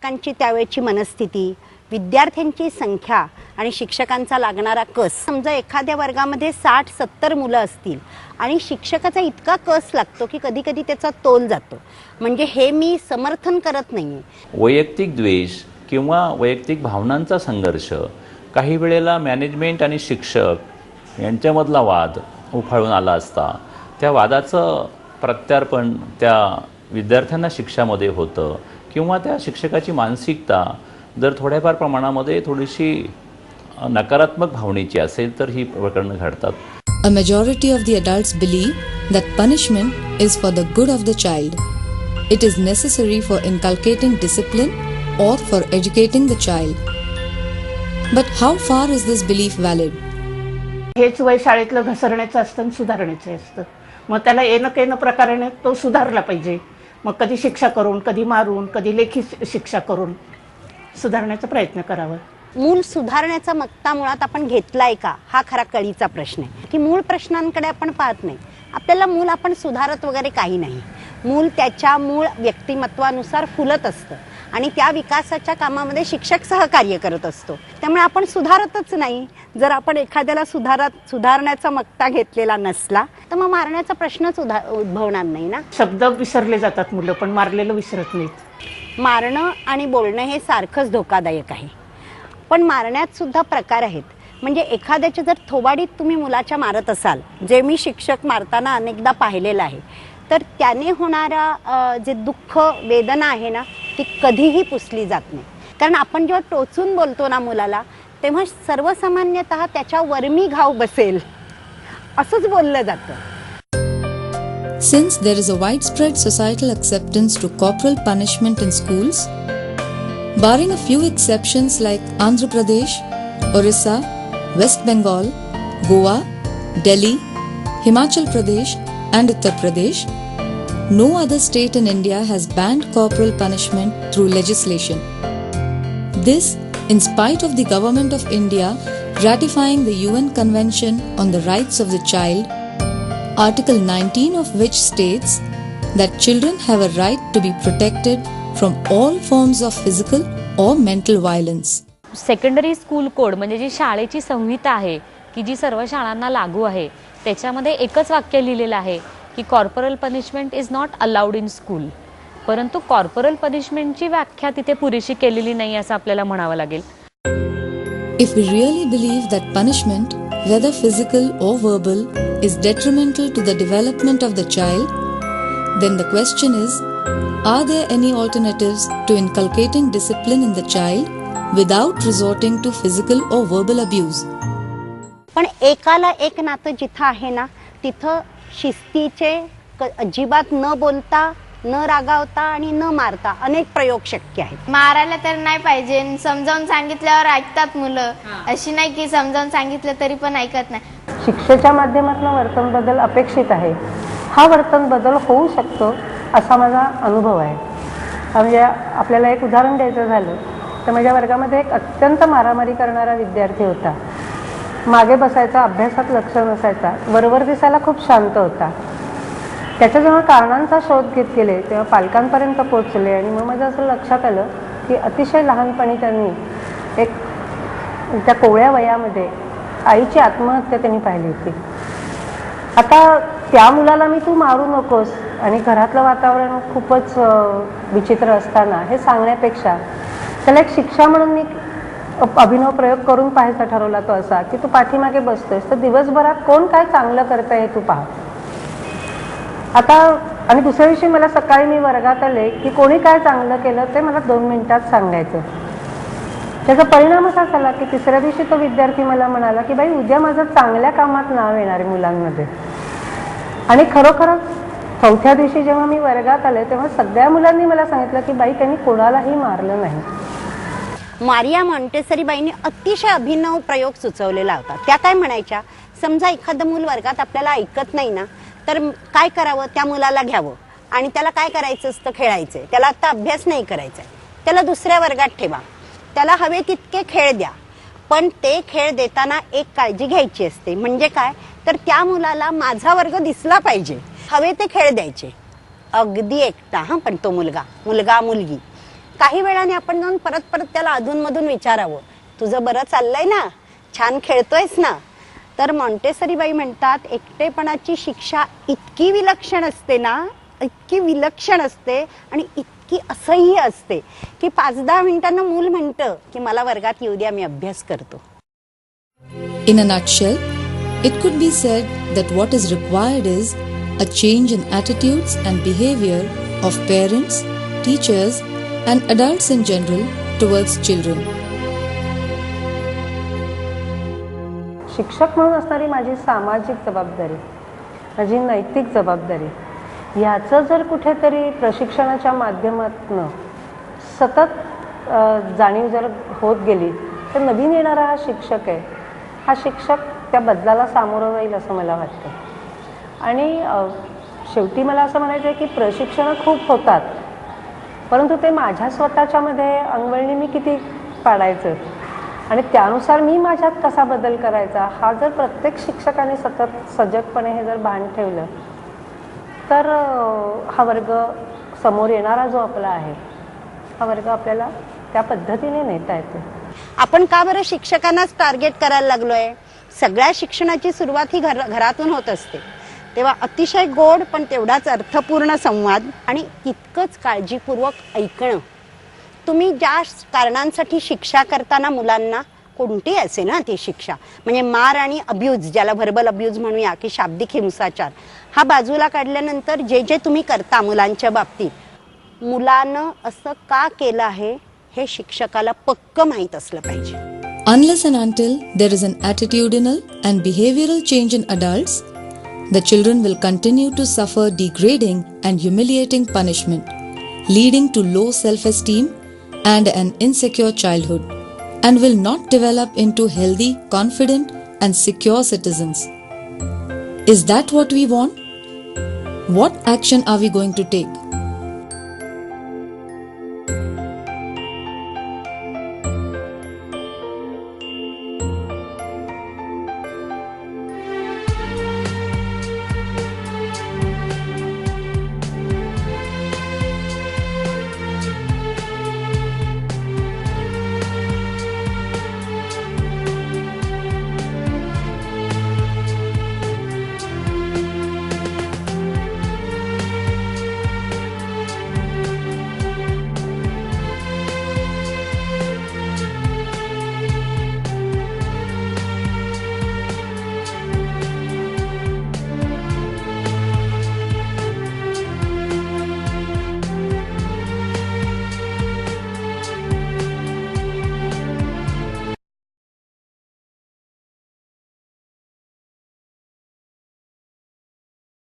पालकांची त्यावेळची मनस्थिती, विद्यार्थ्यांची संख्या आणि शिक्षकांचा लागणारा कस. समजा एखाद्या वर्गामध्ये 60-70 मुलं असतील आणि शिक्षकाचा इतका कस लागतो की कधी कधी त्याचा तोल जातो. म्हणजे हे मी समर्थन करत नाहीये. वैयक्तिक द्वेष किंवा वैयक्तिक भावनांचा संघर्ष, काही वेळेला मॅनेजमेंट आणि शिक्षक यांच्यामधला वाद उफाळून आला असता त्या वादाचं प्रत्यार्पण त्या विद्यार्थ्यांना शिक्षामध्ये होतं किंवा त्या शिक्षकाची मानसिकता जर थोड्याफार प्रमाणामध्ये थोडीशी नकारात्मक भावनेची असेल तर ही प्रकरणं घडतात. A majority of the adults believe that punishment is for the good of the child. It is necessary for inculcating discipline or for educating the child. But how far is this belief valid? हेच वय शाळेतलं घसरण्याचं असतं आणि सुधारण्याचं असतं. मग त्याला येणं प्रकाराने तो सुधारला पाहिजे. मग कधी शिक्षा करून, कधी मारून, कधी लेखी शिक्षा करून सुधारण्याचा प्रयत्न करावा. मूळ सुधारण्याचा मक्ता मुळात आपण घेतलाय का, हा खरा कळीचा प्रश्न आहे. की मूळ प्रश्नांकडे आपण पाहत नाही. आपल्याला मूल आपण सुधारत वगैरे काही नाही. मूल त्याच्या मूळ व्यक्तिमत्वानुसार फुलत असतं आणि त्या विकासाच्या कामामध्ये शिक्षक सहकार्य करत असतो. त्यामुळे आपण सुधारतच नाही. जर आपण एखाद्याला सुधारण्याचा मक्ता घेतलेला नसला तर मग मारण्याचा प्रश्नच उद्भवणार नाही ना. शब्द विसरले जातात मुलं, पण मारलेलं विसरत नाहीत. मारणं आणि बोलणं हे सारखंच धोकादायक आहे. पण मारण्यात सुद्धा प्रकार आहेत. म्हणजे एखाद्याच्या जर थोबाडीत तुम्ही मुलाच्या मारत असाल, जे मी शिक्षक मारताना अनेकदा पाहिलेलं आहे, तर त्याने होणारा जे दुःख वेदना आहे ना ती कधीही पुसली जात नाही. कारण आपण जेव्हा टोचून बोलतो ना मुलाला तेव्हा सर्वसामान्यतः त्याच्या वर्मी घाव बसेल असंच बोललं जातं. Since there is a widespread societal acceptance to corporal punishment in schools, barring a few exceptions like Andhra Pradesh, Orissa, West Bengal, Goa, Delhi, Himachal Pradesh and Uttar Pradesh, no other state in India has banned corporal punishment through legislation. This, in spite of the Government of India ratifying the UN Convention on the Rights of the Child, Article 19 of which states that children have a right to be protected from all forms of physical or mental violence. Secondary school code म्हणजे जी शाळेची संहिता आहे की जी सर्व शाळांना लागू आहे, त्याच्यामध्ये एकच वाक्य लिहिलेलं आहे की corporal punishment is not allowed in school. परंतु कॉर्पोरल पनिशमेंटची व्याख्या तिथे पुरेशी केलेली नाही असं आपल्याला म्हणावं लागेल. If we really believe that punishment, whether physical or verbal, is detrimental to the development of the child, then the question is, are there any alternatives to inculcating discipline in the child without resorting to physical or verbal abuse? पण एकाला एक नातं जिथं आहे ना तिथं शिस्तीचे अजिबात न बोलता, न रागावता आणि न मारता अनेक प्रयोग शक्य आहेत. मारायला तर नाही पाहिजे. समजावून सांगितल्यावर ऐकतात मुलं. अशी नाही की समजावून सांगितलं तरी पण ऐकत नाही. शिक्षेच्या माध्यमातून वर्तन बदल अपेक्षित आहे. हा वर्तन बदल होऊ शकतो असा माझा अनुभव आहे. म्हणजे आपल्याला एक उदाहरण द्यायचं झालं तर माझ्या वर्गामध्ये एक अत्यंत मारामारी करणारा विद्यार्थी होता. मागे बसायचा, अभ्यासात लक्ष नसायचा, वरवर दिसायला खूप शांत होता. त्याच्या जेव्हा कारणांचा शोध घेत गेले तेव्हा पालकांपर्यंत पोहोचले आणि मग माझं असं लक्षात आलं की अतिशय लहानपणी त्यांनी एक त्या कोवळ्या वयामध्ये आईची आत्महत्या त्यांनी पाहिली होती. आता त्या मुलाला मी तू मारू नकोस आणि घरातलं वातावरण खूपच विचित्र असताना हे सांगण्यापेक्षा त्याला एक शिक्षा म्हणून मी अभिनव प्रयोग करून पाहायचा ठरवला. तो असा की तू पाठीमागे बसतोयस तर दिवसभरात कोण काय चांगलं करतंय हे तू पाह. आता आणि दुसऱ्या दिवशी मला सकाळी मी वर्गात आले की कोणी काय चांगलं केलं ते मला 2 मिनिटात सांगायचं. त्याचा परिणाम असा झाला की तिसऱ्या दिवशी तो विद्यार्थी मला म्हणाला की बाई उद्या माझं चांगल्या कामात नाव येणार आहे मुलांमध्ये. आणि खरोखरच चौथ्या दिवशी जेव्हा मी वर्गात आले तेव्हा सगळ्या मुलांनी मला सांगितलं की बाई त्यांनी कोणालाही मारलं नाही. मारिया मॉन्टेसरी बाईंनी अतिशय अभिनव प्रयोग सुचवलेला होता. त्या काय म्हणायच्या, समजा एखादं मूल वर्गात आपल्याला ऐकत नाही ना तर काय करावं, त्या मुलाला घ्यावं आणि त्याला काय करायचं असतं, खेळायचंय. त्याला आता अभ्यास नाही करायचा, त्याला दुसऱ्या वर्गात ठेवा, त्याला हवे तितके खेळ द्या. पण ते खेळ देताना एक काळजी घ्यायची असते. म्हणजे काय तर त्या मुलाला माझा वर्ग दिसला पाहिजे, हवे ते खेळ द्यायचे. अगदी एकटा पण तो मुलगा मुलगी काही वेळाने आपण जाऊन परत परत त्याला अधूनमधून विचारावं, तुझं बरं चाललंय ना, छान खेळतोयस ना. तर मॉन्टेसरी बाई म्हणतात एकटेपणाची शिक्षा इतकी विलक्षण असते ना, इतकी विलक्षण असते आणि इतकी असह्य असते की 5-10 मिनिटांना मूल म्हणतं की मला वर्गात येऊ द्या, मी अभ्यास करतो. In a nutshell, it could be said that what is required is a change in attitudes and behavior of parents, teachers, and adults in general towards children. शिक्षक म्हणून असणारी माझी सामाजिक जबाबदारी, माझी नैतिक जबाबदारी ह्याचं जर कुठेतरी प्रशिक्षणाच्या माध्यमातून सतत जाणीव जर होत गेली तर नवीन येणारा हा शिक्षक आहे, हा शिक्षक त्या बदलाला सामोरं जाईल असं मला वाटतं. आणि शेवटी मला असं म्हणायचं आहे की प्रशिक्षणं खूप होतात, परंतु ते माझ्या स्वतःच्यामध्ये अंगवळणी मी किती पाडायचं आणि त्यानुसार मी माझ्यात कसा बदल करायचा, हा जर प्रत्येक शिक्षकाने सतत सजगपणे हे जर भान ठेवलं तर हा वर्ग समोर येणारा जो आपला आहे हा वर्ग आपल्याला त्या पद्धतीने नेता येतो. आपण का बरं शिक्षकांनाच टार्गेट करायला लागलोय? सगळ्या शिक्षणाची सुरुवात ही घरातून होत असते. तेव्हा अतिशय गोड पण तेवढाच अर्थपूर्ण संवाद आणि तितकंच काळजीपूर्वक ऐकणं. तुम्ही ज्या कारणांसाठी शिक्षा करताना मुलांना, कोणती असे ना ती शिक्षा, म्हणजे मार आणि अब्यूज, ज्याला व्हर्बल अब्यूज म्हणूया की शाब्दिक हिंसाचार, हा बाजूला काढल्यानंतर जे जे तुम्ही करता मुलांच्या बाबतीत, मुलानं असं का केलं आहे हे शिक्षकाला पक्क माहीत असलं पाहिजे. Unless and until there is an attitudinal and behavioral change in adults, the children will continue to suffer degrading and humiliating punishment, leading to low self-esteem and an insecure childhood, and will not develop into healthy, confident, and secure citizens. Is that what we want? What action are we going to take?